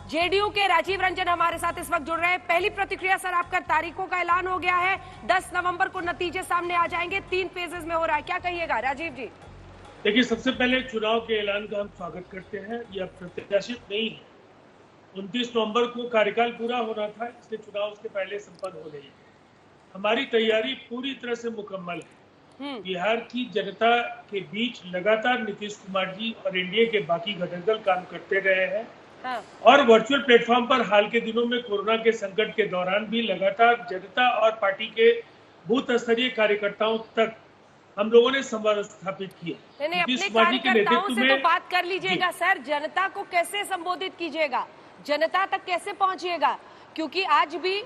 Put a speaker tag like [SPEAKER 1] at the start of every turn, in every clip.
[SPEAKER 1] JDU के राजीव रंजन हमारे साथ इस वक्त जुड़ रहे हैं। पहली प्रतिक्रिया सर, आपका तारीखों का ऐलान हो गया है, 10 नवंबर को नतीजे सामने आ जाएंगे, 3 फेजेस में हो रहा है, क्या कहिएगा राजीव जी?
[SPEAKER 2] देखिए, सबसे पहले चुनाव के ऐलान का हम स्वागत करते हैं। यह प्रत्याशित नहीं है। 29 नवंबर को कार्यकाल पूरा होना था, इसलिए चुनाव उसके पहले संपन्न हो गई। हमारी तैयारी पूरी तरह से मुकम्मल है। बिहार की जनता के बीच लगातार नीतीश कुमार जी और एनडीए के बाकी घटक दल काम करते रहे हैं। हाँ। और वर्चुअल प्लेटफॉर्म पर हाल के दिनों में कोरोना के संकट के दौरान भी लगातार जनता और पार्टी के बूथ स्तरीय कार्यकर्ताओं तक हम लोगों ने संवाद स्थापित किया।
[SPEAKER 1] नहीं, अपने कार्यकर्ताओं से तो बात कर लीजिएगा सर, जनता को कैसे संबोधित कीजिएगा, जनता तक कैसे पहुंचिएगा? क्योंकि आज भी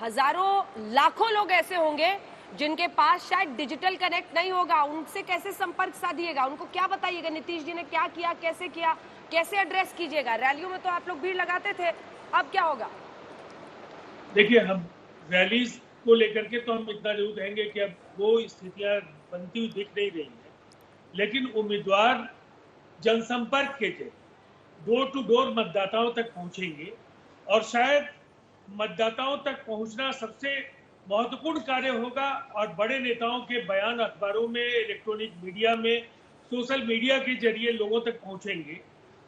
[SPEAKER 1] हजारों लाखों लोग ऐसे होंगे जिनके पास शायद डिजिटल कनेक्ट नहीं होगा, उनसे कैसे संपर्क साधिएगा, उनको क्या बताइएगा नीतीश जी ने क्या किया, कैसे एड्रेस कीजिएगा? रैलियों में तो आप लोग भीड़ लगाते थे, अब क्या होगा?
[SPEAKER 2] देखिए, हम रैली को लेकर के तो हम इतना जरूर कहेंगे कि अब वो स्थितियां बनती हुई दिख नहीं रही है, लेकिन उम्मीदवार जनसंपर्क के जरिए डोर टू डोर मतदाताओं तक पहुंचेंगे और शायद मतदाताओं तक पहुंचना सबसे महत्वपूर्ण कार्य होगा। और बड़े नेताओं के बयान अखबारों में, इलेक्ट्रॉनिक मीडिया में, सोशल मीडिया के जरिए लोगों तक पहुंचेंगे।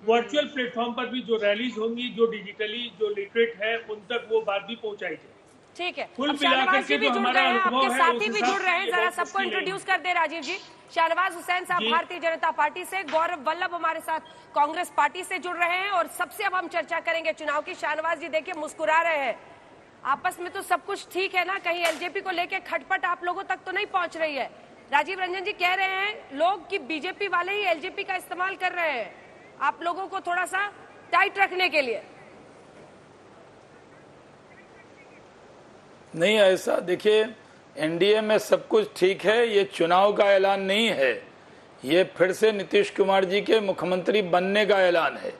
[SPEAKER 2] वर्चुअल प्लेटफॉर्म पर भी जो रैलीज होंगी, जो डिजिटली जो लिटरेट है, उन तक वो बात भी पहुंचाई जाएगी।
[SPEAKER 1] ठीक है, अब शाहनवाज जी भी जुड़ रहे हैं, आपके साथी भी जुड़ रहे हैं, जरा सबको इंट्रोड्यूस कर दे राजीव जी। शाहनवाज हुसैन साहब भारतीय जनता पार्टी से, गौरव वल्लभ हमारे साथ कांग्रेस पार्टी से जुड़ रहे हैं और सबसे अब हम चर्चा करेंगे चुनाव की। शाहनवाज जी देखिए मुस्कुरा रहे हैं, आपस में तो सब कुछ ठीक है ना, कहीं एलजेपी को लेके खटपट आप लोगों तक तो नहीं पहुंच रही है? राजीव रंजन जी कह रहे हैं लोग कि बीजेपी वाले ही एलजेपी का इस्तेमाल कर रहे हैं आप लोगों को थोड़ा सा टाइट रखने के लिए।
[SPEAKER 3] नहीं, ऐसा देखिए, एनडीए में सब कुछ ठीक है, ये चुनाव का ऐलान नहीं है, ये फिर से नीतीश कुमार जी के मुख्यमंत्री बनने का ऐलान है।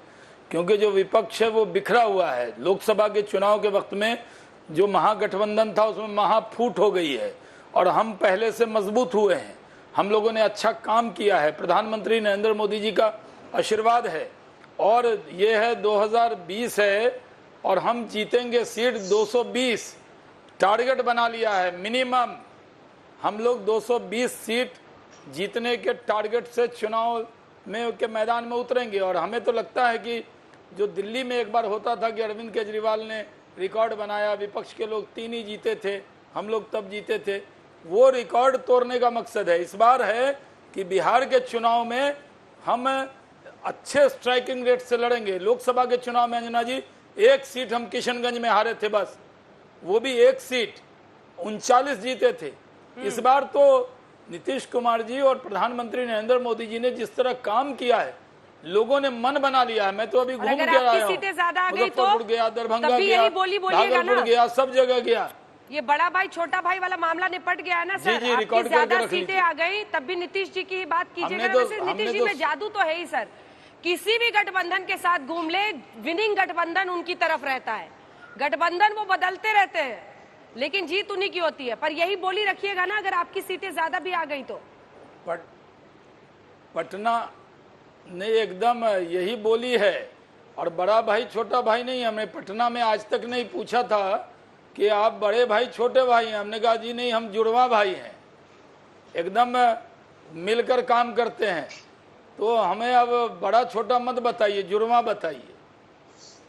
[SPEAKER 3] क्योंकि जो विपक्ष है वो बिखरा हुआ है। लोकसभा के चुनाव के वक्त में जो महागठबंधन था उसमें महाफूट हो गई है और हम पहले से मजबूत हुए हैं। हम लोगों ने अच्छा काम किया है, प्रधानमंत्री नरेंद्र मोदी जी का आशीर्वाद है और ये है 2020 है और हम जीतेंगे सीट 220, टारगेट बना लिया है मिनिमम। हम लोग 220 सीट जीतने के टारगेट से चुनाव में के मैदान में उतरेंगे। और हमें तो लगता है कि जो दिल्ली में एक बार होता था कि अरविंद केजरीवाल ने रिकॉर्ड बनाया, विपक्ष के लोग 3 ही जीते थे, हम लोग तब जीते थे, वो रिकॉर्ड तोड़ने का मकसद है। इस बार है कि बिहार के चुनाव में हम अच्छे स्ट्राइकिंग रेट से लड़ेंगे। लोकसभा के चुनाव में अंजना जी 1 सीट हम किशनगंज में हारे थे, बस वो भी 1 सीट, 39 जीते थे। इस बार तो नीतीश कुमार जी और प्रधानमंत्री नरेंद्र मोदी जी ने जिस तरह काम किया है, लोगों ने मन बना लिया है। मैं तो अभी घूम के आया हूं, मुजफ्फरपुर गया, दरभंगा गया, भागलपुर गया, सब जगह गया।
[SPEAKER 1] ये बड़ा भाई छोटा भाई वाला मामला निपट गया है ना सर?
[SPEAKER 3] जी, रिकॉर्ड
[SPEAKER 1] ज्यादा सीटें आ गई, तब भी नीतीश जी की ही बात कीजिएगा। वैसे नीतीश जी में जादू तो है ही सर, किसी भी गठबंधन के साथ घूम ले, विनिंग गठबंधन उनकी तरफ रहता है। गठबंधन वो बदलते रहते हैं लेकिन जीत उन्हीं की होती है। पर यही बोली रखिएगा ना, अगर आपकी सीटें ज्यादा भी आ गई तो।
[SPEAKER 3] पटना ने एकदम यही बोली है और बड़ा भाई छोटा भाई नहीं। हमने पटना में आज तक नहीं पूछा था कि आप बड़े भाई छोटे भाई हैं, हमने कहा जी नहीं, हम जुड़वा भाई हैं, एकदम मिलकर काम करते हैं। तो हमें अब बड़ा छोटा मत बताइए, जुड़वा बताइए।